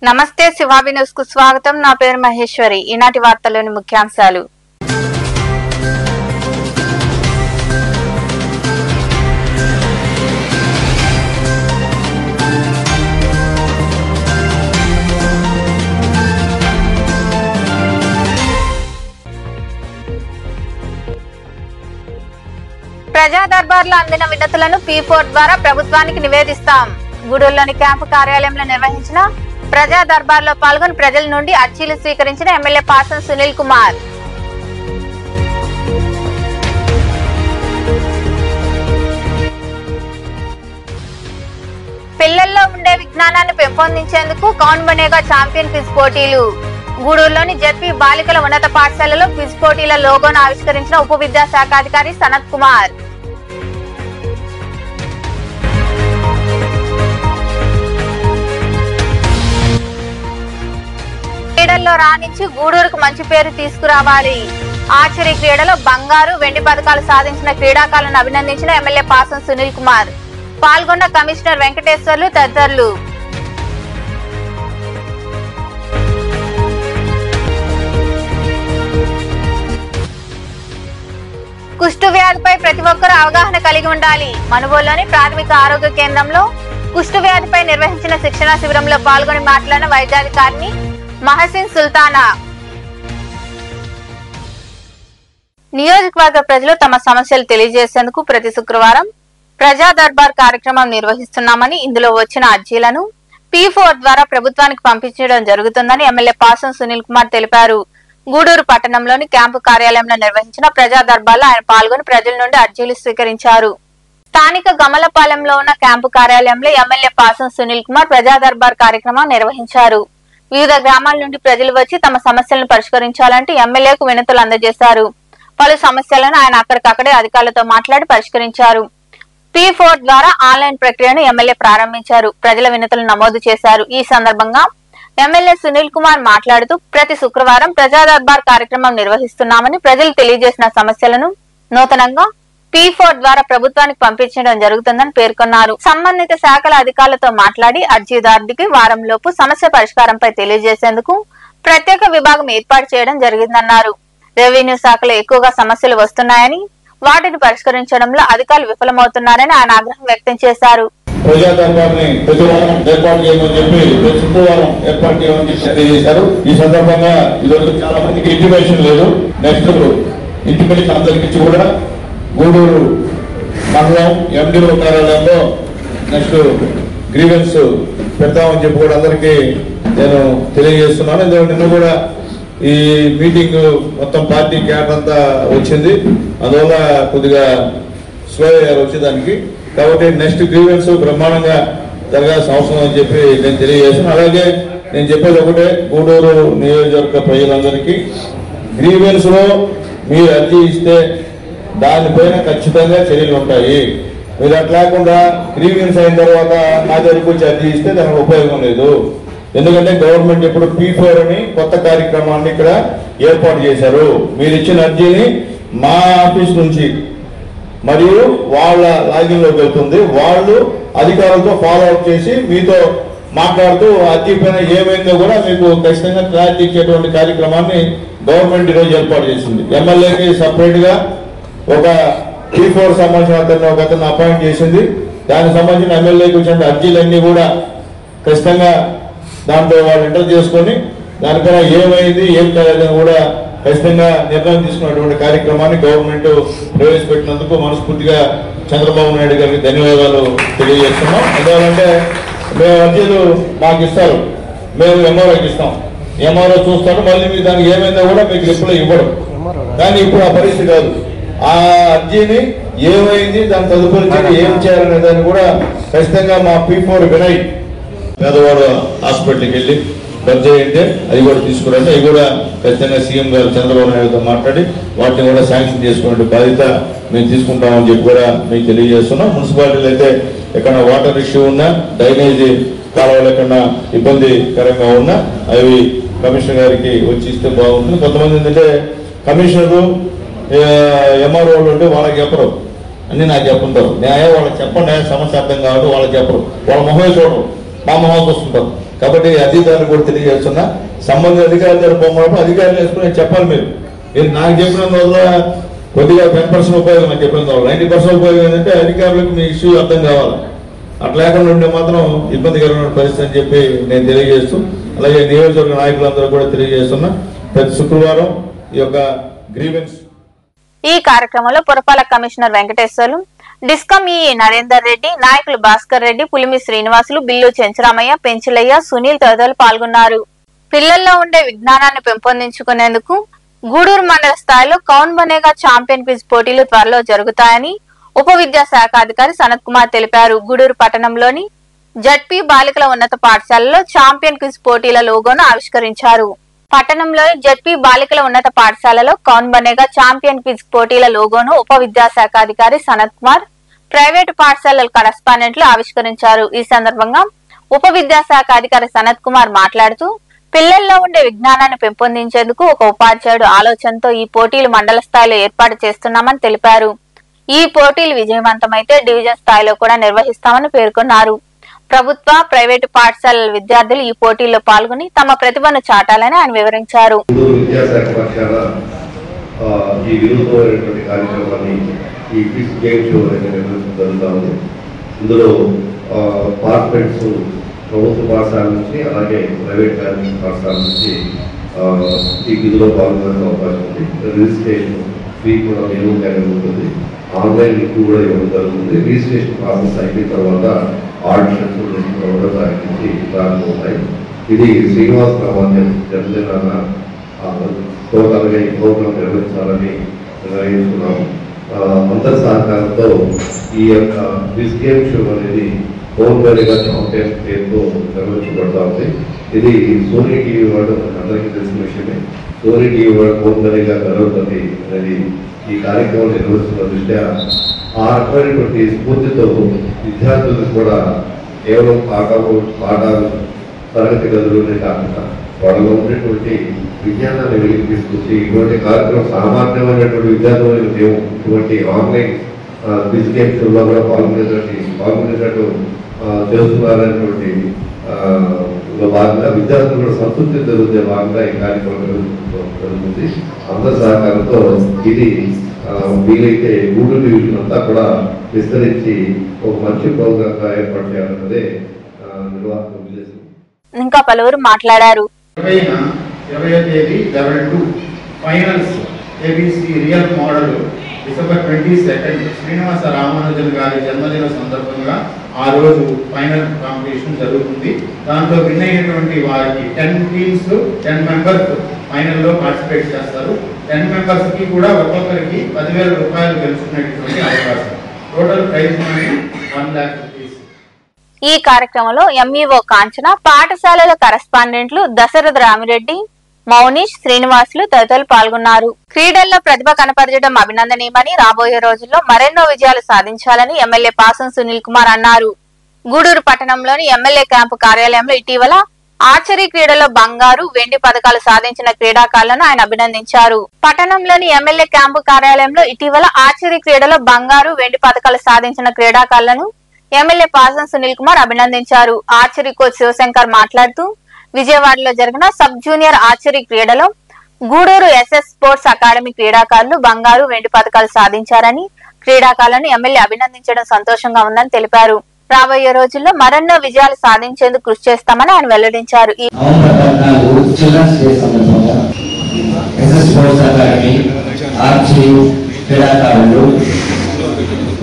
నమస్తే శివాబి న్యూస్ కు స్వాగతం. నా పేరు మహేశ్వరి. ఈనాటి వార్తల్లోని ముఖ్యాంశాలు. ప్రజా దర్బార్లో అందిన వినతులను P4 ద్వారా ప్రభుత్వానికి నివేదిస్తాం. గూడూరులోని క్యాంపు కార్యాలయంలో నిర్వహించిన ప్రజా దర్బార్లో పాల్గొని ప్రజల నుండి అర్జీలు స్వీకరించిన ఎమ్మెల్యే పాసం సునీల్ కుమార్. పిల్లల్లో ఉండే విజ్ఞానాన్ని పెంపొందించేందుకు కౌన్ బనేగా ఛాంపియన్ క్విజ్ పోటీలు. గూడూరులోని జెడ్పీ బాలికల ఉన్నత పాఠశాలలో క్విజ్ పోటీల లోగోను ఆవిష్కరించిన ఉప విద్యాశాఖాధికారి సనత్ కుమార్. క్రీడల్లో రాణించి గూడూరుకు మంచి పేరు తీసుకురావాలి. ఆర్చరీ క్రీడలో బంగారు, వెండి పథకాలు సాధించిన క్రీడాకారులను అభినందించిన ఎమ్మెల్యే పాసం సునీల్ కుమార్. పాల్గొన్న కమిషనర్ వెంకటేశ్వర్లు తదితరులు. కుష్టు వ్యాధిపై ప్రతి ఒక్కరూ అవగాహన కలిగి ఉండాలి. మనుబోలులోని ప్రాథమిక ఆరోగ్య కేంద్రంలో కుష్టు వ్యాధిపై నిర్వహించిన శిక్షణా శిబిరంలో పాల్గొని మాట్లాడిన వైద్యాధికారిని మహసిన్ సుల్తానా. నియోజకవర్గ ప్రజలు తమ సమస్యలు తెలియజేసేందుకు ప్రతి శుక్రవారం ప్రజా దర్బార్ కార్యక్రమం నిర్వహిస్తున్నామని, ఇందులో వచ్చిన అర్జీలను P4 ద్వారా ప్రభుత్వానికి పంపించడం జరుగుతుందని ఎమ్మెల్యే పాసం సునీల్ కుమార్ తెలిపారు. గూడూరు పట్టణంలోని క్యాంపు కార్యాలయంలో నిర్వహించిన ప్రజా దర్బార్లో ఆయన పాల్గొని ప్రజల నుండి అర్జీలు స్వీకరించారు. స్థానిక గమలపాలెంలో ఉన్న క్యాంపు కార్యాలయంలో ఎమ్మెల్యే పాసం సునీల్ కుమార్ ప్రజా దర్బార్ కార్యక్రమం నిర్వహించారు. వివిధ గ్రామాల నుండి ప్రజలు వచ్చి తమ సమస్యలను పరిష్కరించాలంటూ ఎమ్మెల్యేకు వినతులు అందజేశారు. పలు సమస్యలను ఆయన అక్కడికక్కడే అధికారులతో మాట్లాడి పరిష్కరించారు. P4 ద్వారా ఆన్లైన్ ప్రక్రియను ఎమ్మెల్యే ప్రారంభించారు. ప్రజల వినతులు నమోదు చేశారు. ఈ సందర్భంగా ఎమ్మెల్యే సునీల్ కుమార్ మాట్లాడుతూ ప్రతి శుక్రవారం ప్రజా దర్బార్ కార్యక్రమం నిర్వహిస్తున్నామని, ప్రజలు తెలియజేసిన సమస్యలను నూతనంగా P4 ద్వారా ప్రభుత్వానికి పంపించడం జరుగుతుందని పేర్కొన్నారు. సంబంధిత శాఖల అధికారులతో మాట్లాడి అర్జీదారుడికి వారంలోపు సమస్య పరిష్కారంపై తెలియజేసేందుకు ప్రత్యేక విభాగం ఏర్పాటు చేయడం జరిగిందన్నారు. రెవెన్యూ శాఖలో ఎక్కువగా సమస్యలు వస్తున్నాయని, వాటిని పరిష్కరించడంలో అధికారులు విఫలమవుతున్నారని ఆయన ఆగ్రహం వ్యక్తం చేశారు. ప్రజా దర్బార్ని ప్రతి వారం ఏర్పాటు చేయమని చెప్పి ప్రతి శుక్రవారం ఏర్పాటు చేయమని తెలియజేశారు. ఈ సందర్భంగా ఈరోజు చాలా మందికి ఇంటిమేషన్ లేదు. నెక్స్ట్ ఇంటిమేషన్ అందరికి కూడా గూడూరు మండలం MDO కార్యాలయంలో నెక్స్ట్ గ్రీవెన్స్ పెడతామని చెప్పి కూడా అందరికీ నేను తెలియజేస్తున్నాను. ఎందుకంటే నిన్న కూడా ఈ మీటింగ్ మొత్తం పార్టీ క్యాడర్ అంతా వచ్చింది. అందువల్ల కొద్దిగా స్లో అయ్యారు వచ్చేదానికి. కాబట్టి నెక్స్ట్ గ్రీవెన్స్ బ్రహ్మాండంగా జరగాల్సిన అవసరం అని చెప్పి నేను తెలియజేస్తున్నాను. అలాగే నేను చెప్పేది ఒకటే, గూడూరు నియోజకవర్గ ప్రజలందరికీ గ్రీవెన్స్ లో మీరు అర్జీ ఇస్తే దానిపైన ఖచ్చితంగా చర్యలు ఉంటాయి. మీరు అట్లా లేకుండా గ్రీవెన్స్ అయిన తర్వాత నా దగ్గరకు వచ్చి అర్జీ ఇస్తే దానికి ఉపయోగం లేదు. ఎందుకంటే గవర్నమెంట్ ఇప్పుడు P4 అని కొత్త కార్యక్రమాన్ని ఇక్కడ ఏర్పాటు చేశారు. మీరు ఇచ్చిన అర్జీని మా ఆఫీస్ నుంచి మరియు వాళ్ళ లాగిన్ లోకి వెళ్తుంది. వాళ్ళు అధికారులతో ఫాలో అప్ చేసి మీతో మాట్లాడుతూ అర్జీ పైన ఏమైందో కూడా మీకు ఖచ్చితంగా క్లారిటీ ఇచ్చేటువంటి కార్యక్రమాన్ని గవర్నమెంట్ ఈరోజు ఏర్పాటు చేసింది. ఎమ్మెల్యేకి సపరేట్ గా ఒక P4 సంబంధించిన ఒక అతను అపాయింట్ చేసింది. దానికి సంబంధించిన ఎమ్మెల్యేకి వచ్చిన అర్జీలన్నీ కూడా ఖచ్చితంగా దాంట్లో వాళ్ళు ఎంటర్ చేసుకొని దానిపైన ఏమైంది ఏం కాలేదని కూడా ఖచ్చితంగా నిర్ణయం తీసుకున్నటువంటి కార్యక్రమాన్ని గవర్నమెంట్ ప్రవేశపెట్టినందుకు మనస్ఫూర్తిగా చంద్రబాబు నాయుడు గారికి ధన్యవాదాలు తెలియజేస్తున్నాం. ఎందుకంటే మేము అర్జీలు మాకు ఇస్తారు, మేము MROకి ఇస్తాం, MRO చూస్తాడు, మళ్ళీ మీకు దానికి ఏమైందో కూడా మీకు రిప్లై ఇవ్వడం. కానీ ఇప్పుడు ఆ పరిస్థితి కాదు. ఆ అర్జీని ఏమైంది, దాని తదుపరి ఏం చేయాలనే దాన్ని కూడా ఖచ్చితంగా మా P4 వినయ్ పేదవాడు హాస్పిటల్కి వెళ్ళి బర్జీ అయితే అది కూడా తీసుకురండి. అవి కూడా ఖచ్చితంగా సీఎం గారు చంద్రబాబు నాయుడుతో మాట్లాడి వాటిని కూడా శాంక్షన్ చేసుకునే బాధ్యత మేము తీసుకుంటామని చెప్పి కూడా మీకు తెలియజేస్తున్నాం. మున్సిపాలిటీలు అయితే ఎక్కడ వాటర్ ఇష్యూ ఉన్నా, డ్రైనేజీ కాలువలు ఎక్కడన్నా ఇబ్బందికరంగా ఉన్నా అవి కమిషనర్ గారికి వచ్చి ఇస్తే బాగుంటుంది. కొంతమంది ఏంటంటే కమిషనరు MROలు ఉంటే వాళ్ళకి చెప్పరు, అన్ని నాకు చెప్పుంటారు. న్యాయం వాళ్ళకి చెప్పండి, సమస్య అర్థం కావడం వాళ్ళకి చెప్పరు, వాళ్ళ మొహమే చూడరు, మా మొహాలకు వస్తుంటారు. కాబట్టి అధికారులు కూడా తెలియజేస్తున్నా, సంబంధిత అధికారుల దగ్గర పోమన్నప్పుడు అధికారులు వేసుకుని చెప్పాలి. మీరు నాకు చెప్పినందువల్ల కొద్దిగా 10% ఉపయోగం అని చెప్పినందువల్ల 90% ఉపయోగం ఏంటంటే అధికారులకు మీ ఇష్యూ అర్థం కావాలి. అట్లా లేకుండా ఉంటే మాత్రం ఇబ్బందికరమైన పరిస్థితి అని చెప్పి నేను తెలియజేస్తూ, అలాగే నియోజకవర్గ నాయకులందరూ కూడా తెలియజేస్తున్నా, ప్రతి శుక్రవారం ఈ యొక్క గ్రీవెన్స్. ఈ కార్యక్రమంలో పురపాలక కమిషనర్ వెంకటేశ్వర్లు, డిస్కమ్ నరేందర్ రెడ్డి, నాయకులు భాస్కర్ రెడ్డి, పులిమి శ్రీనివాసులు, బిల్లు చెంచరామయ్య, పెంచులయ్య, సునీల్ తదితరులు పాల్గొన్నారు. పిల్లల్లో ఉండే విజ్ఞానాన్ని పెంపొందించుకునేందుకు గూడూరు మండల స్థాయిలో కౌన్ బనేగా ఛాంపియన్ క్విజ్ పోటీలు త్వరలో జరుగుతాయని ఉప విద్యాశాఖ అధికారి సనత్ కుమార్ తెలిపారు. గూడూరు పట్టణంలోని జడ్పీ బాలికల ఉన్నత పాఠశాలలో ఛాంపియన్ క్విజ్ పోటీల లోగోను ఆవిష్కరించారు. పట్టణంలోని జడ్పీ బాలికల ఉన్నత పాఠశాలలో కౌన్ బనేగా ఛాంపియన్ క్విజ్ పోటీల లోగోను ఉప విద్యాశాఖ అధికారి సనత్ కుమార్, ప్రైవేటు పాఠశాలల కరస్పాండెంట్లు ఆవిష్కరించారు. ఈ సందర్భంగా ఉప విద్యాశాఖ అధికారి సనత్ కుమార్ మాట్లాడుతూ, పిల్లల్లో ఉండే విజ్ఞానాన్ని పెంపొందించేందుకు ఒక ఉపాధ్యాయుడు ఆలోచనతో ఈ పోటీలు మండల స్థాయిలో ఏర్పాటు చేస్తున్నామని తెలిపారు. ఈ పోటీలు విజయవంతమైతే డివిజన్ స్థాయిలో కూడా నిర్వహిస్తామని పేర్కొన్నారు. ప్రభుత్వ, ప్రైవేటు పాఠశాలల విద్యార్థులు ఈ పోటీల్లో పాల్గొని తమ ప్రతిభను చాటాలని ఆయన వివరించారు. ప్రభుత్వ పాఠశాల నుంచి అలాగే ప్రైవేట్ పాఠశాల నుంచి ఈ విధిలో పాల్గొనే అవకాశం ఉంది. రిజిస్ట్రేషన్ ఫీ కూడా నియమంగానే ఉంటుంది. ఆన్లైన్ లింక్ కూడా ఇవ్వడం జరుగుతుంది. రిజిస్ట్రేషన్ ప్రాసెస్ అయిన తర్వాత ఆడిషన్స్ కూడా నుంచి ప్రారంభమవుతాయి. ఇది శ్రీనివాస్ ప్రామాణ్యం జన్మదినాన టోటల్గా ఈ ప్రోగ్రాం నిర్వహించాలని నిర్ణయించుకున్నాం. అంతర్ సహకారంతో ఈ యొక్క క్విజ్ గేమ్ షో అనేది కౌన్ బనేగా ఛాంపియన్ పేరుతో నిర్వహించబడతా ఉంది. ఇది సోనీ టీవీ వాళ్ళు అందరికీ తెలిసిన విషయమే. సోనీ టీవీ వాళ్ళు కౌన్ బనేగా గర్వపతి అనేది ఈ కార్యక్రమం నిర్వహిస్తున్న దృష్ట్యా ఆ రకమైనటువంటి స్ఫూర్తితో విద్యార్థులకు కూడా కేవలం పాఠాలు తరగతి గదులునే కాకుండా వాళ్ళలో ఉండేటువంటి విజ్ఞానాన్ని వెలికి తీసుకొచ్చి ఇటువంటి కార్యక్రమం సామాన్యమైనటువంటి విద్యార్థులను మేము ఇటువంటి ఆన్లైన్ క్విజ్ గేమ్స్లో కూడా పాల్గొనేటట్టు చేస్తున్నారనేటువంటి భాగంగా విద్యార్థులు కూడా సంతృప్తి జరుగుతున్న భాగంగా ఈ కార్యక్రమం జరుగుతుంది. అందరి సహకారంతో ఇది వీలైతే గూడూరు డివిజన్ అంతా కూడా విస్తరించి ఒక మంచి ప్రోగ్రామ్ గా ఏర్పాటు చేయాలన్నదే నిర్వాహక ఉద్దేశం. ఇంకా పలువురు మాట్లాడారు. 20వ తేదీ level 2 finals ABC real model December 22 Srinivasa Ramanujan గారి జన్మదిన సందర్భంగా ఆ రోజు ఫైనల్ కాంపిటీషన్ జరుగుతుంది. దాంట్లో విన్ అయినటువంటి వారికి 10 టీమ్స్ 10 మెంబర్స్ ఫైనల్లో పార్టిసిపేట్ చేస్తారు. 10 మెంబర్స్ కి కూడా ఒక్కొక్కరికి 10,000 రూపాయలు గెలుచుకునేటువంటి అవకాశం. Total prize money 1 lakh rupees. ఈ కార్యక్రమంలో ఎంఈఓ కాంచన, పాఠశాలల కరస్పాండెంట్లు దశరథ రామిరెడ్డి, మౌనీష్, శ్రీనివాసులు తదితరులు పాల్గొన్నారు. క్రీడల్లో ప్రతిభ కనపరచడం అభినందనీయమని, రాబోయే రోజుల్లో మరెన్నో విజయాలు సాధించాలని ఎమ్మెల్యే పాసం సునీల్ కుమార్ అన్నారు. గూడూరు పట్టణంలోని ఎమ్మెల్యే క్యాంపు కార్యాలయంలో ఇటీవల ఆర్చరీ క్రీడలో బంగారు, వెండి పథకాలు సాధించిన క్రీడాకారులను ఆయన అభినందించారు. పట్టణంలోని ఎమ్మెల్యే క్యాంపు కార్యాలయంలో ఇటీవల ఆర్చరీ క్రీడలో బంగారు, వెండి పథకాలు సాధించిన క్రీడాకారులను ఎమ్మెల్యే పాసం సునీల్ కుమార్ అభినందించారు. ఆర్చరీ కోచ్ శివశంకర్ మాట్లాడుతూ, విజయవాడలో జరిగిన సబ్ జూనియర్ ఆర్చరీ క్రీడలో గూడూరు ఎస్ఎస్ స్పోర్ట్స్ అకాడమీ క్రీడాకారులు బంగారు, వెండి పథకాలు సాధించారని, క్రీడాకారులను ఎమ్మెల్యే అభినందించడం సంతోషంగా ఉందని తెలిపారు. రాబోయే రోజుల్లో మరెన్నో విజయాలు సాధించేందుకు కృషి చేస్తామని ఆయన వెల్లడించారు.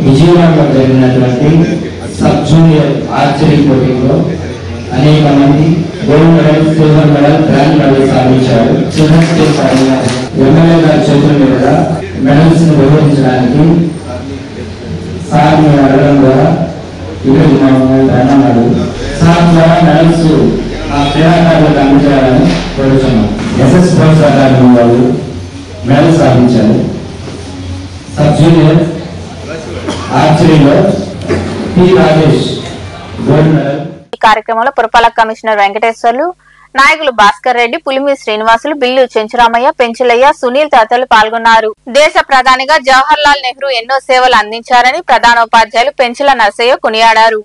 విజయవాడలో జరిగినటువంటి సబ్ జూనియర్ ఆర్చరీ పోటీలో అనేక మంది gold medal, silver medal, bronze medal సాధించారు. చిల్డ్రన్స్ డే ఎమ్మెల్యే గారి చేతుల మీద మెడల్స్ ని బహుకరించడానికి సార్ అడగడం ద్వారా ఈరోజు అన్నారు. సార్ ద్వారా మెడల్స్ ఆ క్రీడాకారులకు అందించాలని కోరుతున్నాం. ఎస్ఎస్ స్పోర్ట్స్ అకాడమీ వాళ్ళు మెడల్ సాధించారు. సబ్ జూనియర్ ఆర్చరీలో పి రాజేష్ గోల్డ్ మెడల్. ఈ కార్యక్రమంలో పురపాలక కమిషనర్ వెంకటేశ్వర్లు, నాయకులు భాస్కర్ రెడ్డి, పులిమి శ్రీనివాసులు, బిల్లు చెంచురామయ్య, పెంచులయ్య, సునీల్ తదితరులు పాల్గొన్నారు. దేశ ప్రధానిగా జవహర్ లాల్ నెహ్రూ ఎన్నో సేవలు అందించారని ప్రధానోపాధ్యాయులు పెంచుల నరసయ్య కొనియాడారు.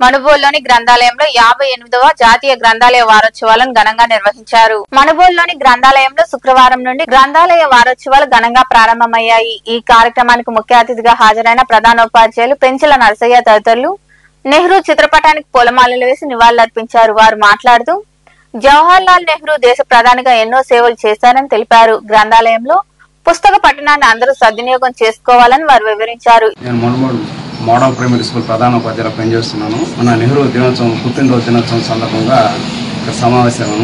మనుబోలులోని గ్రంథాలయంలో 58వ జాతీయ గ్రంథాలయ వారోత్సవాలను ఘనంగా నిర్వహించారు. మనుబోలులోని గ్రంథాలయంలో శుక్రవారం నుండి గ్రంథాలయ వారోత్సవాలు ఘనంగా ప్రారంభమయ్యాయి. ఈ కార్యక్రమానికి ముఖ్య అతిథిగా హాజరైన ప్రధానోపాధ్యాయులు పెంచల నరసయ్య తదితరులు నెహ్రూ చిత్రపటానికి పూలమాలలు వేసి నివాళులర్పించారు. వారు మాట్లాడుతూ జవహర్ లాల్ నెహ్రూ దేశ ప్రధానిగా ఎన్నో సేవలు చేశారని తెలిపారు. గ్రంథాలయంలో పుస్తక పఠనాన్ని అందరూ సద్వినియోగం చేసుకోవాలని వారు వివరించారు. మోడల్ ప్రైమరీ స్కూల్ ప్రధానోపాధ్యాయులు పనిచేస్తున్నాను. మన నెహ్రూ దినోత్సవం పుట్టినరోజు దినోత్సవం సందర్భంగా ఇక్కడ సమావేశము.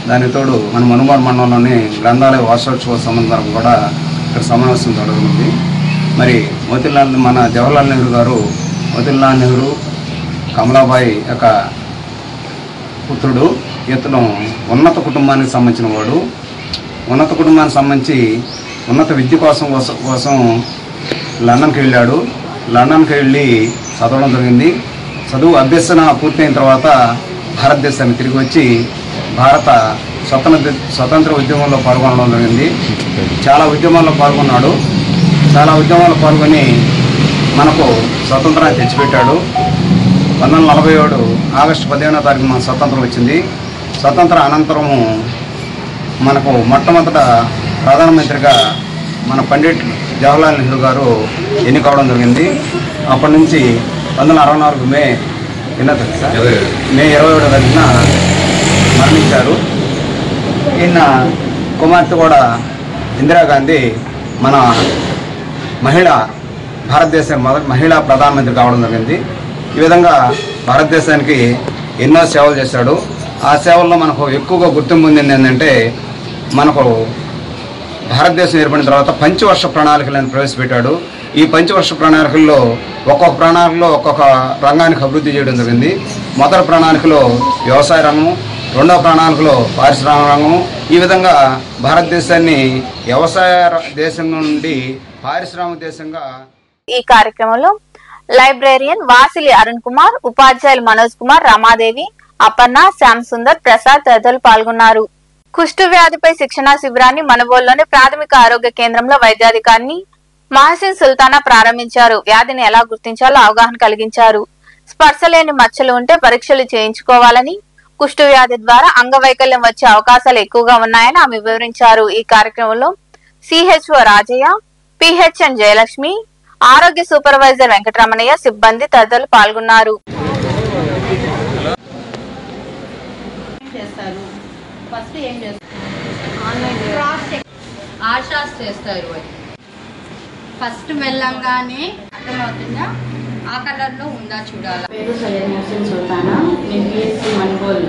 దానికి తోడు మన మనుగోడు మండలంలోని గ్రంథాలయ వార్షికోత్సవ సందర్భం కూడా ఇక్కడ సమావేశం జరుగుతుంది. మరి మన జవహర్లాల్ నెహ్రూ గారు మోతీలాల్ నెహ్రూ కమలాబాయి యొక్క పుత్రుడు. ఇతను ఉన్నత కుటుంబానికి సంబంధించిన వాడు. ఉన్నత కుటుంబానికి సంబంధించి ఉన్నత విద్య కోసం లండన్కి వెళ్ళాడు. లండన్కి వెళ్ళి చదవడం జరిగింది. చదువు అభ్యసన పూర్తయిన తర్వాత భారతదేశానికి తిరిగి వచ్చి భారత స్వతంత్ర ఉద్యమంలో పాల్గొనడం జరిగింది. చాలా ఉద్యమాల్లో పాల్గొన్నాడు. చాలా ఉద్యమాల్లో పాల్గొని మనకు స్వతంత్రాన్ని తెచ్చిపెట్టాడు. 1947 ఆగస్టు 15వ తారీఖు మన స్వతంత్రం వచ్చింది. స్వతంత్ర అనంతరము మనకు మొట్టమొదట ప్రధానమంత్రిగా మన పండిట్ జవహర్లాల్ నెహ్రూ గారు ఎన్నికవడం జరిగింది. అప్పటి నుంచి 1964 మే 27వ తారీఖున మరణించారు. ఈయన కుమార్తె కూడా ఇందిరాగాంధీ మన భారతదేశానికి మొదటి మహిళా ప్రధానమంత్రి కావడం జరిగింది. ఈ విధంగా భారతదేశానికి ఎన్నో సేవలు చేశాడు. ఆ సేవల్లో మనకు ఎక్కువగా గుర్తింపు పొందింది ఏంటంటే, మనకు భారతదేశం ఏర్పడిన తర్వాత పంచవర్ష ప్రణాళికలను ప్రవేశపెట్టాడు. ఈ పంచవర్ష ప్రణాళికల్లో ఒక్కొక్క ప్రణాళికలో ఒక్కొక్క రంగానికి అభివృద్ధి చేయడం జరిగింది. మొదటి ప్రణాళికలో వ్యవసాయ రంగము, రెండవ ప్రణాళికలో పారిశ్రామిక రంగము. ఈ విధంగా భారతదేశాన్ని వ్యవసాయ దేశం నుండి పారిశ్రామిక దేశంగా. ఈ కార్యక్రమంలో లైబ్రేరియన్ వాసిలి అరుణ్ కుమార్, ఉపాధ్యాయులు మనోజ్ కుమార్, రమాదేవి, అపర్ణ, శ్యామ్ సుందర్, ప్రసాద్ తదితరులు పాల్గొన్నారు. కుష్టు వ్యాధిపై శిక్షణా శిబిరాన్ని మనుబోలులోని ప్రాథమిక ఆరోగ్య కేంద్రంలో వైద్యాధికారిని మహసిన్ సుల్తానా ప్రారంభించారు. వ్యాధిని ఎలా గుర్తించాలో అవగాహన కలిగించారు. స్పర్శలేని మచ్చలు ఉంటే పరీక్షలు చేయించుకోవాలని, కుష్టు వ్యాధి ద్వారా అంగవైకల్యం వచ్చే అవకాశాలు ఎక్కువగా ఉన్నాయని ఆమె వివరించారు. ఈ కార్యక్రమంలో సిహెచ్ఓ రాజయ్య, పిహెచ్ఎన్ జయలక్ష్మి, ఆరోగ్య సూపర్వైజర్ వెంకటరమణయ్య, సిబ్బంది తదితరులు పాల్గొన్నారు. ఫస్ట్ వెళ్ళంగానే అర్థమవుతుందా, ఆ కలర్లో ఉందా చూడాలి. పేరు సయ్యద్ మహసిన్ సుల్తానా, నేను పిఎస్సి మనుబోల్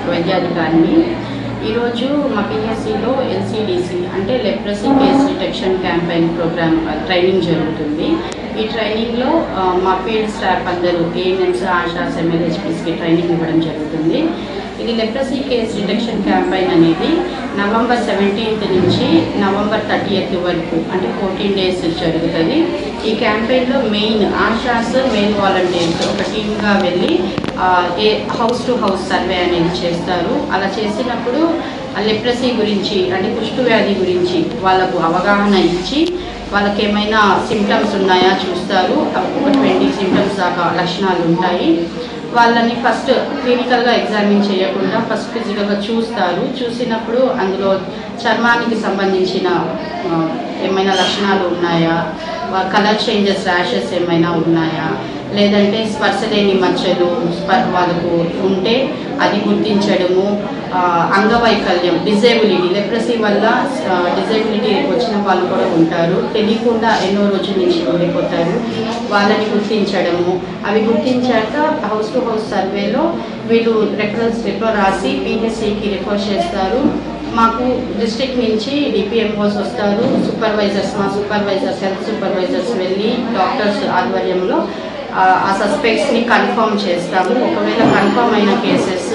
వైద్యాధికారిని. ఈరోజు మా పిఎస్సిలో ఎల్సిడిసి అంటే leprosy case detection campaign programme training జరుగుతుంది. ఈ ట్రైనింగ్లో మా ఫీల్డ్ స్టాఫ్ అందరూ ఏఎన్ఎంస్, ఆశాస్, ఎంఎల్హెచ్పిస్కి ట్రైనింగ్ ఇవ్వడం జరుగుతుంది. ఇది లెప్రసీ కేస్ డిటెక్షన్ క్యాంపెయిన్ అనేది నవంబర్ 17th నుంచి నవంబర్ 30th వరకు అంటే 14 days జరుగుతుంది. ఈ క్యాంపెయిన్లో మెయిన్ ఆశాస్, మెయిన్ వాలంటీర్స్ ఒక టీమ్గా వెళ్ళి హౌస్ టు హౌస్ సర్వే అనేది చేస్తారు. అలా చేసినప్పుడు లెప్రసీ గురించి అంటే కుష్టు వ్యాధి గురించి వాళ్ళకు అవగాహన ఇచ్చి వాళ్ళకి ఏమైనా సిమ్టమ్స్ ఉన్నాయా చూస్తారు. ఒక 20 సిమ్టమ్స్ దాకా లక్షణాలు ఉంటాయి. వాళ్ళని ఫస్ట్ క్లినికల్గా ఎగ్జామిన్ చేయకుండా ఫస్ట్ ఫిజికల్గా చూస్తారు. చూసినప్పుడు అందులో చర్మానికి సంబంధించిన ఏమైనా లక్షణాలు ఉన్నాయా, కలర్ చేంజెస్, ర్యాషెస్ ఏమైనా ఉన్నాయా, లేదంటే స్పర్శ లేని మచ్చలు వాళ్ళకు ఉంటే అది గుర్తించడము, అంగవైకల్యం, డిజేబిలిటీ, లెప్రసీ వల్ల డిజేబిలిటీ వచ్చిన వాళ్ళు కూడా ఉంటారు, తెలియకుండా ఎన్నో రోజుల నుంచి ఉండిపోతారు, వాళ్ళని గుర్తించడము. అవి గుర్తించాక హౌస్ టు హౌస్ సర్వేలో వీళ్ళు రెఫరల్ స్లిప్లో రాసి పిహెచ్సికి రిఫర్ చేస్తారు. మాకు డిస్ట్రిక్ట్ నుంచి డిపిఎంఓస్ వస్తారు, సూపర్వైజర్స్, మా సూపర్వైజర్స్, హెల్త్ సూపర్వైజర్స్ వెళ్ళి డాక్టర్స్ ఆధ్వర్యంలో ఆ సస్పెక్ట్స్ని కన్ఫర్మ్ చేస్తాము. ఒకవేళ కన్ఫర్మ్ అయిన కేసెస్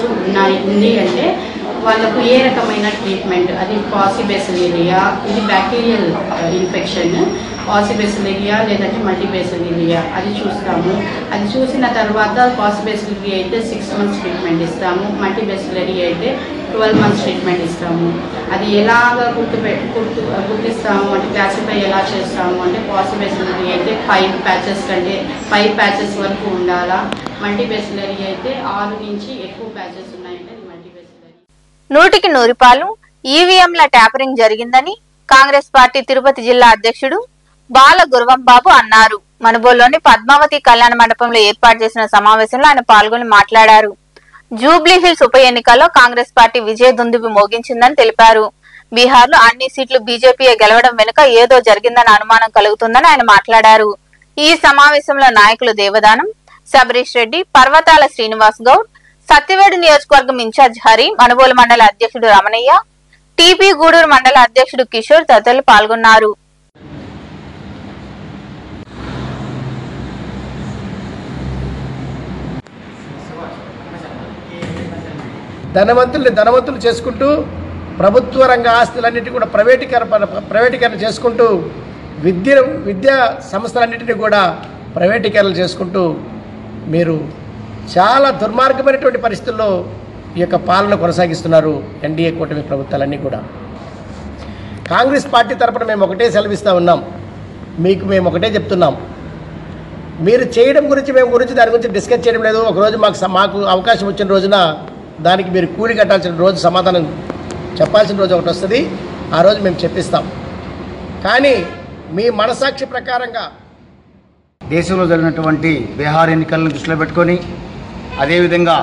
ఉంది అంటే వాళ్ళకు ఏ రకమైన ట్రీట్మెంట్, అది పాసిబెసిలేరియా, ఇది బ్యాక్టీరియల్ ఇన్ఫెక్షన్, పాసిబెసిలేరియా లేదంటే మల్టీబెసిలేరియా అది చూస్తాము. అది చూసిన తర్వాత పాసిబెసిలేరియా అయితే 6 months ట్రీట్మెంట్ ఇస్తాము, మల్టీబెసిలేరియా అయితే 12 months ట్రీట్మెంట్ ఇస్తాము. అది ఎలాగ గుర్తిస్తాము అంటే క్లాసిఫై ఎలా చేస్తాము అంటే పాసిబేసిలరీ అయితే 5 ప్యాచెస్ కంటే 5 ప్యాచెస్ వరకు ఉండాలా, మల్టీబేసిలరీ అయితే 6 నుంచి ఎక్కువ ప్యాచెస్ ఉన్నాయంటే అది మల్టీబేసిలరీ. 100కి 100 పాలు ఈవీఎంల ట్యాపరింగ్ జరిగిందని కాంగ్రెస్ పార్టీ తిరుపతి జిల్లా అధ్యక్షుడు బాల గురవంబాబు అన్నారు. మనుబోలులోని పద్మావతి కళ్యాణ మండపంలో ఏర్పాటు చేసిన సమావేశంలో ఆయన పాల్గొని మాట్లాడారు. జూబ్లీ హిల్స్ ఉప ఎన్నికల్లో కాంగ్రెస్ పార్టీ విజయ దుందుబి మోగించిందని తెలిపారు. బీహార్ లో అన్ని సీట్లు బీజేపీయే గెలవడం వెనుక ఏదో జరిగిందని అనుమానం కలుగుతుందని ఆయన మాట్లాడారు. ఈ సమావేశంలో నాయకులు దేవదానం, శబరీష్ రెడ్డి, పర్వతాల శ్రీనివాస్ గౌడ్, సత్యవేడు నియోజకవర్గం ఇన్ఛార్జ్ హరి, మనుబోలు మండల అధ్యక్షుడు రమణయ్య, టీపీ గూడూరు మండల అధ్యక్షుడు కిషోర్ తదితరులు పాల్గొన్నారు. ధనవంతుల్ని ధనవంతులు చేసుకుంటూ ప్రభుత్వ రంగ ఆస్తులన్నింటినీ కూడా ప్రైవేటీకరణ చేసుకుంటూ విద్యా సంస్థలన్నింటినీ కూడా ప్రైవేటీకరణ చేసుకుంటూ మీరు చాలా దుర్మార్గమైనటువంటి పరిస్థితుల్లో ఈ యొక్క పాలన కొనసాగిస్తున్నారు ఎన్డీఏ కూటమి ప్రభుత్వాలన్నీ కూడా. కాంగ్రెస్ పార్టీ తరపున మేము ఒకటే సెలవిస్తూ ఉన్నాం, మేము ఒకటే చెప్తున్నాం, మీరు చేయడం గురించి దాని గురించి డిస్కస్ చేయడం లేదు. ఒకరోజు మాకు అవకాశం వచ్చిన రోజున దానికి మీరు కూలి కట్టాల్సిన రోజు, సమాధానం చెప్పాల్సిన రోజు ఒకటి వస్తుంది. ఆ రోజు మేము చెప్పిస్తాం. కానీ మీ మనసాక్షి ప్రకారంగా దేశంలో జరిగినటువంటి బీహార్ ఎన్నికలను దృష్టిలో పెట్టుకొని, అదేవిధంగా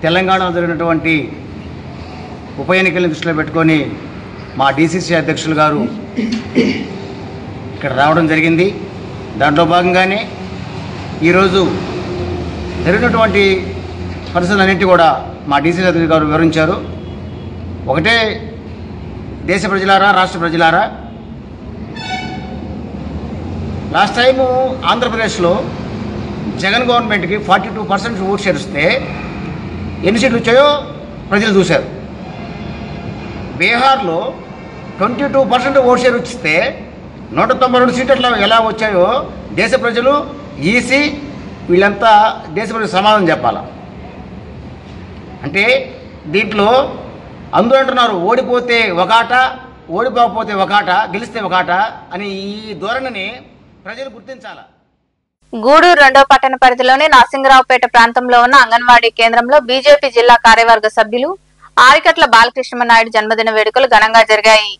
తెలంగాణలో జరిగినటువంటి ఉప ఎన్నికలను దృష్టిలో పెట్టుకొని మా డీసీసీ అధ్యక్షులు గారు ఇక్కడ రావడం జరిగింది. దాంట్లో భాగంగానే ఈరోజు జరిగినటువంటి పరిస్థితులన్నింటి కూడా మా డీసీసీ అధ్యక్షులు గారు వివరించారు. ఒకటే దేశ ప్రజలారా, రాష్ట్ర ప్రజలారా, లాస్ట్ టైము ఆంధ్రప్రదేశ్లో జగన్ గవర్నమెంట్కి 42% ఓట్ షేర్ వస్తే ఎన్ని సీట్లు వచ్చాయో ప్రజలు చూశారు. బీహార్లో 22% ఓట్ షేర్ వచ్చిస్తే 192 సీట్లు ఎలా వచ్చాయో దేశ ప్రజలు, ఈసీ వీళ్ళంతా దేశ ప్రజలు సమాధానం చెప్పాలా. అంటే దీంట్లో అందరూ అంటున్నారు ఓడిపోతే ఒక ఆట, ఓడిపోకపోతే ఒక ఆట, గెలిస్తే ఒక ఆట అని ఈ ధోరణిని ప్రజలు గుర్తించాలా. గూడూరు 2వ పట్టణ పరిధిలోని నరసింగరావుపేట ప్రాంతంలో ఉన్న అంగన్వాడీ కేంద్రంలో బీజేపీ జిల్లా కార్యవర్గ సభ్యులు ఆరికట్ల బాలకృష్ణ నాయుడు జన్మదిన వేడుకలు ఘనంగా జరిగాయి.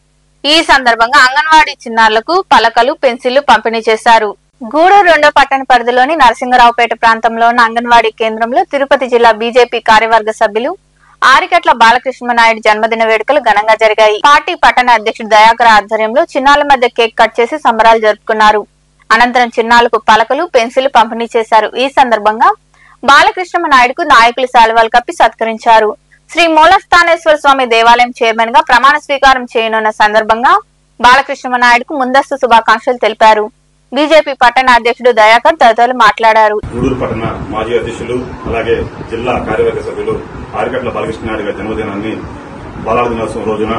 ఈ సందర్భంగా అంగన్వాడీ చిన్నారులకు పలకలు, పెన్సిళ్లు పంపిణీ చేశారు. గూడూరు 2వ పట్టణ పరిధిలోని నరసింగరావుపేట ప్రాంతంలో ఉన్న అంగన్వాడీ కేంద్రంలో తిరుపతి జిల్లా బీజేపీ కార్యవర్గ సభ్యులు ఆరికట్ల బాలకృష్ణ నాయుడు జన్మదిన వేడుకలు ఘనంగా జరిగాయి. పార్టీ పట్టణ అధ్యక్షుడు దయాకర్ ఆధ్వర్యంలో చిన్నారుల మధ్య కేక్ కట్ చేసి సంబరాలు జరుపుకున్నారు. అనంతరం చిన్నారులకు పలకలు, పెన్సిళ్లు పంపిణీ చేశారు. ఈ సందర్భంగా బాలకృష్ణ నాయుడుకు నాయకులు శాలువాలు కప్పి సత్కరించారు. శ్రీ మూలస్థానేశ్వర స్వామి దేవాలయం చైర్మన్ గా ప్రమాణ స్వీకారం చేయనున్న సందర్భంగా బాలకృష్ణ నాయుడుకు ముందస్తు శుభాకాంక్షలు తెలిపారు. బీజేపీ పట్టణ అధ్యక్షుడు దయాకర్ తదితరులు మాట్లాడారు. గూడూరు పట్టణ మాజీ అధ్యక్షులు అలాగే జిల్లా కార్యవర్గ సభ్యులు ఆరికట్ల బాలకృష్ణ నాయుడు గారి జన్మదినాన్ని బాలల దినోత్సవం రోజున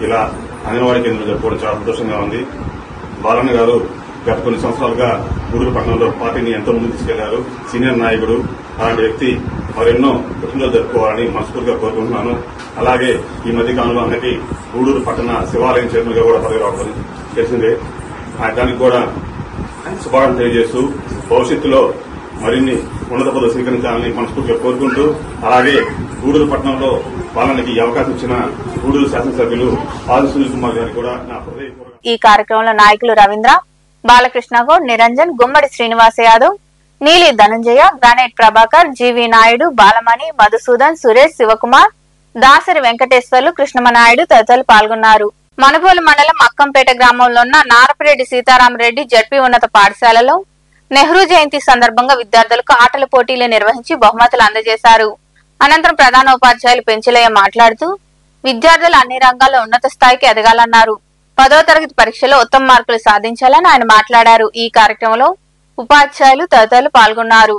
ఇలా అంగన్వాడీ కేంద్రంలో జరుపుకోవడం చాలా సంతోషంగా ఉంది. బాలన్న గారు గత కొన్ని సంవత్సరాలుగా గూడూరు పట్టణంలో పార్టీని ఎంతో ముందుకు తీసుకెళ్లారు. సీనియర్ నాయకుడు, అలాంటి వ్యక్తి మరెన్నో పుట్టినరోజు జరుపుకోవాలని మనస్ఫూర్తిగా కోరుకుంటున్నాను. అలాగే ఈ మధ్య కాలంలో అందరికీ గూడూరు పట్టణ శివాలయం చైర్మన్ గా కూడా పదవి రావడం తెలిసిందే. దానికి కూడా శుభాకాంక్షలు తెలియజేస్తూ భవిష్యత్తులో మరిన్ని ఉన్నత పదవులు స్వీకరించాలని మనస్ఫూర్తిగా కోరుకుంటూ, అలాగే గూడూరు పట్టణంలో పాలనకి అవకాశం ఇచ్చిన గూడూరు శాసనసభ్యులు ఆది సునీల్ కుమార్ గారికి కూడా నా హృదయపూర్వక. ఈ కార్యక్రమంలో నాయకులు రవీంద్ర, బాలకృష్ణ గౌడ్, నిరంజన్, గుమ్మడి శ్రీనివాస యాదవ్, నీలి ధనంజయ, గ్రానైట్ ప్రభాకర్, జీవి నాయుడు, బాలమణి, మధుసూదన్, సురేష్, శివకుమార్, దాసరి వెంకటేశ్వర్లు, కృష్ణమనాయుడు తదితరులు పాల్గొన్నారు. మనుబోలు మండలం అక్కంపేట గ్రామంలో ఉన్న నారపిరెడ్డి సీతారామరెడ్డి జడ్పీ ఉన్నత పాఠశాలలో నెహ్రూ జయంతి సందర్భంగా విద్యార్థులకు ఆటల పోటీలు నిర్వహించి బహుమతులు అందజేశారు. అనంతరం ప్రధానోపాధ్యాయులు పెంచులయ్య మాట్లాడుతూ విద్యార్థులు అన్ని రంగాల్లో ఉన్నత స్థాయికి ఎదగాలన్నారు. 10వ తరగతి పరీక్షలో ఉత్తమ మార్కులు సాధించాలని ఆయన మాట్లాడారు. ఈ కార్యక్రమంలో ఉపాధ్యాయులు తదితరులు పాల్గొన్నారు.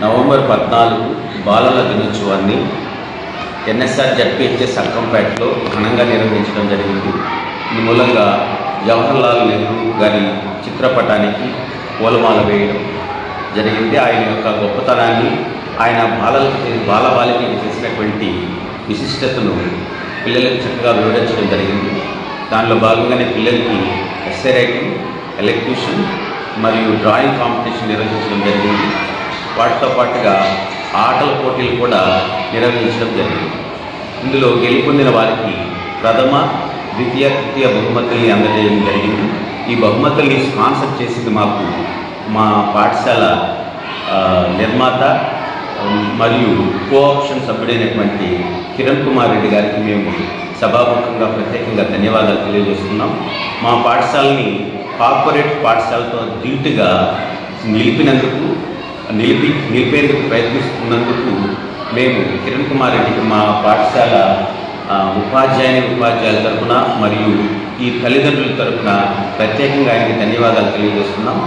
నవంబర్ 14 బాలల దినోత్సవాన్ని ఎన్ఎస్ఆర్ జడ్పీహెచ్ఎస్ అక్కంపేటలో ఘనంగా నిర్వహించడం జరిగింది. ఈ మూలంగా జవహర్లాల్ నెహ్రూ గారి చిత్రపటానికి పూలమాల వేయడం జరిగింది. ఆయన యొక్క గొప్పతనాన్ని, ఆయన బాలబాలికలకు చేసినటువంటి విశిష్టతను పిల్లలకు చక్కగా వివరించడం జరిగింది. దానిలో భాగంగానే పిల్లలకి ఎస్సే రైటింగ్, ఎలక్యూషన్ మరియు డ్రాయింగ్ కాంపిటీషన్ నిర్వహించడం జరిగింది. వాటితో పాటుగా ఆటల పోటీలు కూడా నిర్వహించడం జరిగింది. ఇందులో గెలుపొందిన వారికి ప్రథమ, ద్వితీయ, తృతీయ బహుమతుల్ని అందజేయడం జరిగింది. ఈ బహుమతుల్ని స్పాన్సర్ చేసింది మా పాఠశాల నిర్మాత మరియు కోఆప్షన్ సభ్యుడైనటువంటి కిరణ్ కుమార్ రెడ్డి గారికి మేము సభాముఖంగా ప్రత్యేకంగా ధన్యవాదాలు తెలియజేస్తున్నాం. మా పాఠశాలని కార్పొరేట్ పాఠశాలతో ధీటుగా నిలిపేందుకు ప్రయత్నిస్తున్నందుకు మేము కిరణ్ కుమార్ రెడ్డికి మా పాఠశాల ఉపాధ్యాయుల తరఫున మరియు ఈ తల్లిదండ్రుల తరఫున ప్రత్యేకంగా ఆయనకి ధన్యవాదాలు తెలియజేస్తున్నాం.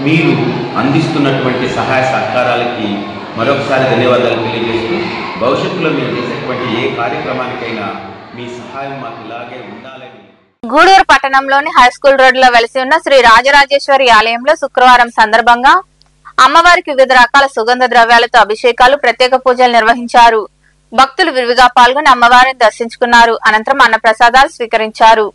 మీరు అందిస్తున్నటువంటి సహాయ సహకారాలకి మరొకసారి ధన్యవాదాలు తెలియజేస్తూ భవిష్యత్తులో మీరు చేసేటువంటి ఏ కార్యక్రమానికైనా మీ సహాయం మాకు ఇలాగే ఉండాలని. గూడూరు పట్టణంలోని హైస్కూల్ రోడ్లో వెలిసి ఉన్న శ్రీ రాజరాజేశ్వరి ఆలయంలో శుక్రవారం సందర్భంగా అమ్మవారికి వివిధ రకాల సుగంధ ద్రవ్యాలతో అభిషేకాలు, ప్రత్యేక పూజలు నిర్వహించారు. భక్తులు విరివిగా పాల్గొని అమ్మవారిని దర్శించుకున్నారు. అనంతరం అన్నప్రసాదాలు స్వీకరించారు.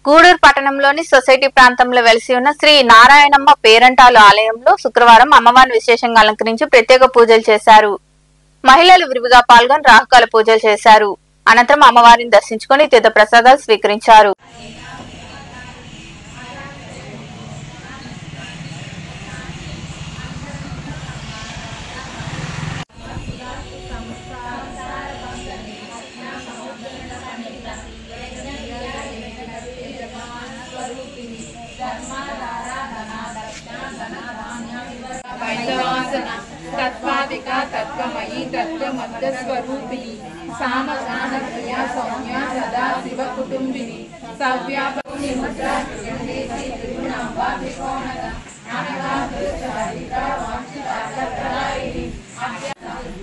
గూడూరు పట్టణంలోని సొసైటీ ప్రాంతంలో వెలిసి ఉన్న శ్రీ నారాయణమ్మ పేరంటాలు ఆలయంలో శుక్రవారం అమ్మవారిని విశేషంగా అలంకరించి ప్రత్యేక పూజలు చేశారు. మహిళలు విరివిగా పాల్గొని రాహుకాల పూజలు చేశారు. అనంతరం అమ్మవారిని దర్శించుకుని తీర్థ ప్రసాదాలు స్వీకరించారు. तत्वादिका तत्वमयी तत्वमध्यस्वरूपिणी सामगान प्रिया सौम्या सदा शिव कुटुंबिनी सव्यापनी मुद्रा त्रिगुणांबा त्रिकोणगा नानका दुर्चारिता वांछिता तत्परायिनी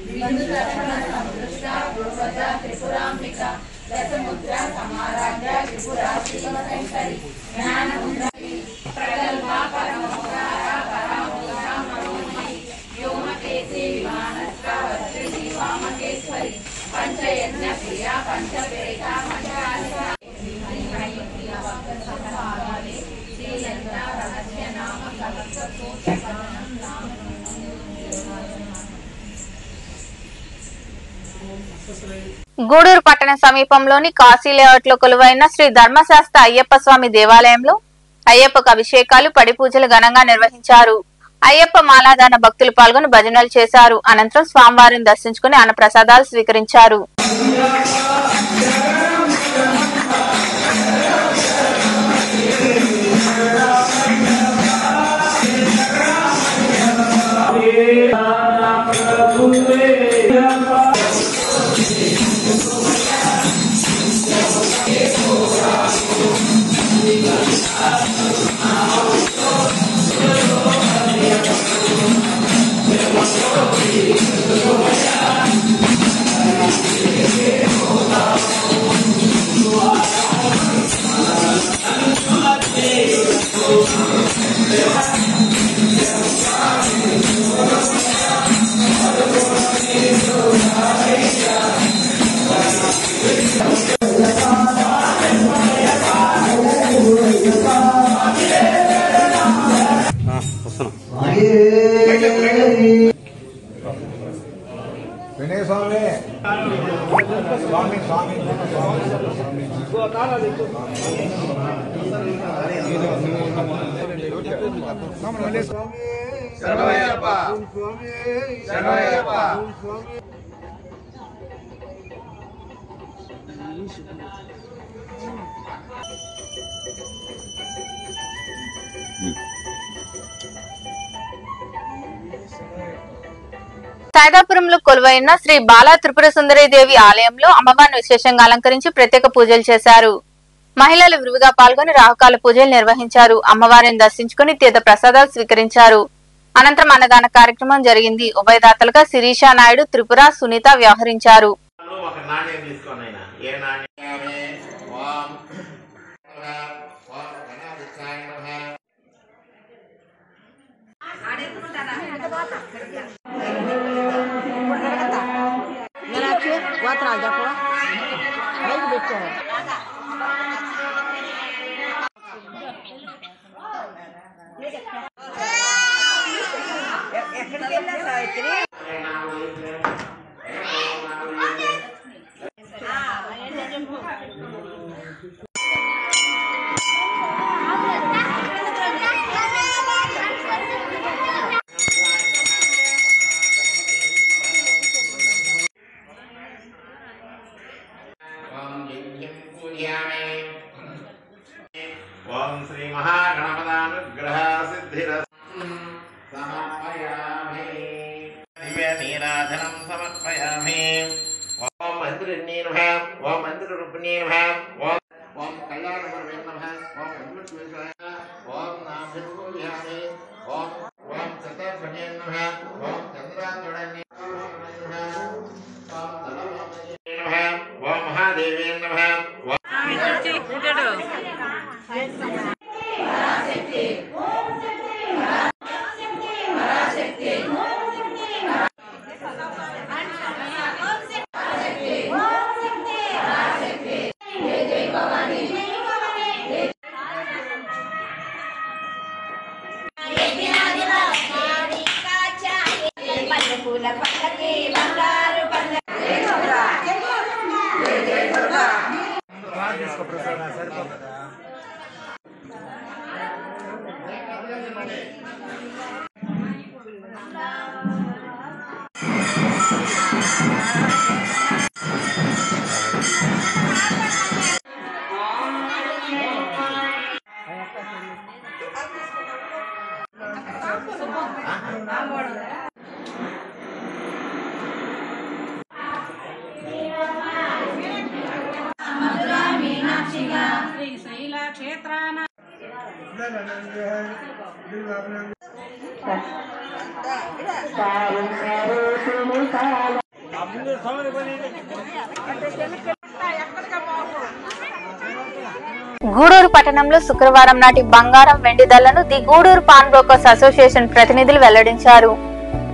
बिंदु दर्शन समुद्रा गुरुवदा त्रिपुरांबिका दशमुद्रा समाराध्या त्रिपुरा शिवशंकरी ज्ञान मुद्रा प्रगल्भा परमोदारा परामोदा मनोमयी व्योमकेशी विमानस्का वज्रिणी वामकेश्वरी पंचयज्ञ प्रिया पंचपेटा मंचालिका గూడూరు పట్టణ సమీపంలోని కాశీ లేఅవుట్ లో కొలువైన శ్రీ ధర్మశాస్త్ర అయ్యప్ప స్వామి దేవాలయంలో అయ్యప్పకు అభిషేకాలు, పడి పూజలు ఘనంగా నిర్వహించారు. అయ్యప్ప మాలాదాన భక్తులు పాల్గొని భజనలు చేశారు. అనంతరం స్వామివారిని దర్శించుకుని అన్నప్రసాదాలు స్వీకరించారు. వినయ స్వామి స్వామి స్వామి శరణమయ్యప్ప శరణమయ్యప్ప. సైదాపురంలో కొలువైన శ్రీ బాలా త్రిపుర సుందరీదేవి ఆలయంలో అమ్మవారిని విశేషంగా అలంకరించి ప్రత్యేక పూజలు చేశారు. మహిళలు విరివిగా పాల్గొని రాహుకాల పూజలు నిర్వహించారు. అమ్మవారిని దర్శించుకుని తీర్థ ప్రసాదాలు స్వీకరించారు. అనంతరం అన్నదాన కార్యక్రమం జరిగింది. ఉభయదాతలుగా శిరీషా నాయుడు, త్రిపుర, సునీత వ్యవహరించారు. ఓం శ్రీ మహాగణపదానుగ్రహ సిద్ధిరస్తు సమర్పయామి. దివ్య నీరాజనం సమర్పయామి. ఓం మంత్రిణ్యే నమః. ఓం మంత్రరూపిణ్యే నమః. ఓం కళ్యాణపరమే నమః. ఓం ఉద్భుతవేశాయ. ఓం నాభిర్భూయామి. ఓం శతర్పణే నమః. ఓం చంద్రాంగణే నమః. ఓం దళవామయే నమః. ఓం మహాదేవే నమః. గూడూరు పట్టణంలో శుక్రవారం నాటి బంగారం వెండి ధరలను the Gudur pawn brokers association ప్రతినిధులు వెల్లడించారు.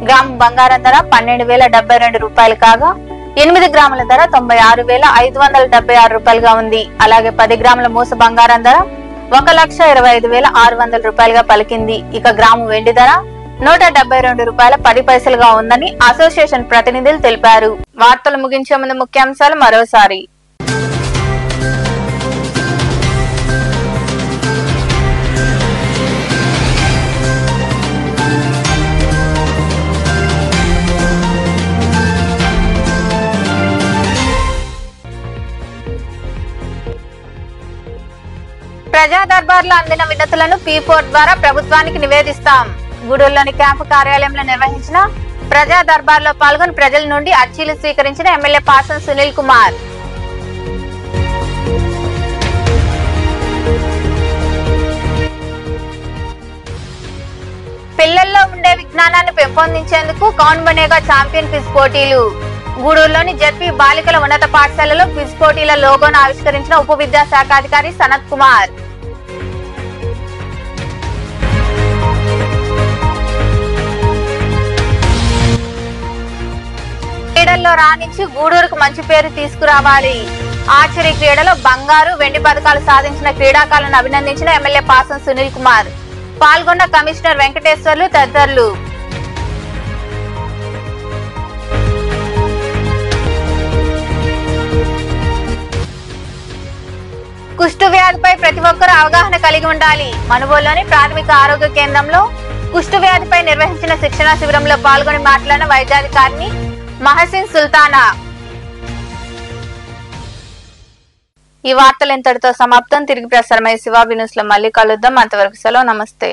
గ్రాము బంగారం ధర 12,072 రూపాయలు కాగా 8 గ్రాముల ధర 96,576 రూపాయలుగా ఉంది. అలాగే 10 గ్రాముల మూస బంగారం ధర 1,25,600 రూపాయలుగా పలికింది. ఇక గ్రాము వెండి ధర 172 రూపాయల 10 పైసలుగా ఉందని అసోసియేషన్ ప్రతినిధులు తెలిపారు. వార్తలు ముగించే ముందు ముఖ్యాంశాలు మరోసారి. ప్రజా దర్బార్లో అందిన వినతులను P4 ద్వారా ప్రభుత్వానికి నివేదిస్తాం. గూడూరులోని క్యాంపు కార్యాలయంలో నిర్వహించిన ప్రజా దర్బార్లో పాల్గొని ప్రజల నుండి అర్జీలు స్వీకరించిన ఎమ్మెల్యే పాసం సునీల్ కుమార్. పిల్లల్లో ఉండే విజ్ఞానాన్ని పెంపొందించేందుకు కౌన్ బనేగా ఛాంపియన్ క్విజ్ పోటీలు. గూడూరులోని జెడ్పీ బాలికల ఉన్నత పాఠశాలలో క్విజ్ పోటీల లోగోను ఆవిష్కరించిన ఉప విద్యాశాఖాధికారి సనత్ కుమార్. క్రీడల్లో రాణించి గూడూరుకు మంచి పేరు తీసుకురావాలి. ఆర్చరీ క్రీడలో బంగారు, వెండి పథకాలు సాధించిన క్రీడాకారులను అభినందించిన ఎమ్మెల్యే పాసం సునీల్ కుమార్. పాల్గొన్న కమిషనర్ వెంకటేశ్వర్లు తదితరులు. కుష్టు వ్యాధిపై ప్రతి ఒక్కరూ అవగాహన కలిగి ఉండాలి. మనుబోలులోని ప్రాథమిక ఆరోగ్య కేంద్రంలో కుష్టు వ్యాధిపై నిర్వహించిన శిక్షణా శిబిరంలో పాల్గొని మాట్లాడిన వైద్యాధికారిని మహసిన్ సుల్తానా. ఈ వార్తలు ఇంతటితో సమాప్తం. తిరిగి ప్రసారమయ్యే శివాబి న్యూస్ లో మళ్ళీ కలుద్దాం. అంతవరకు సెలవు. నమస్తే.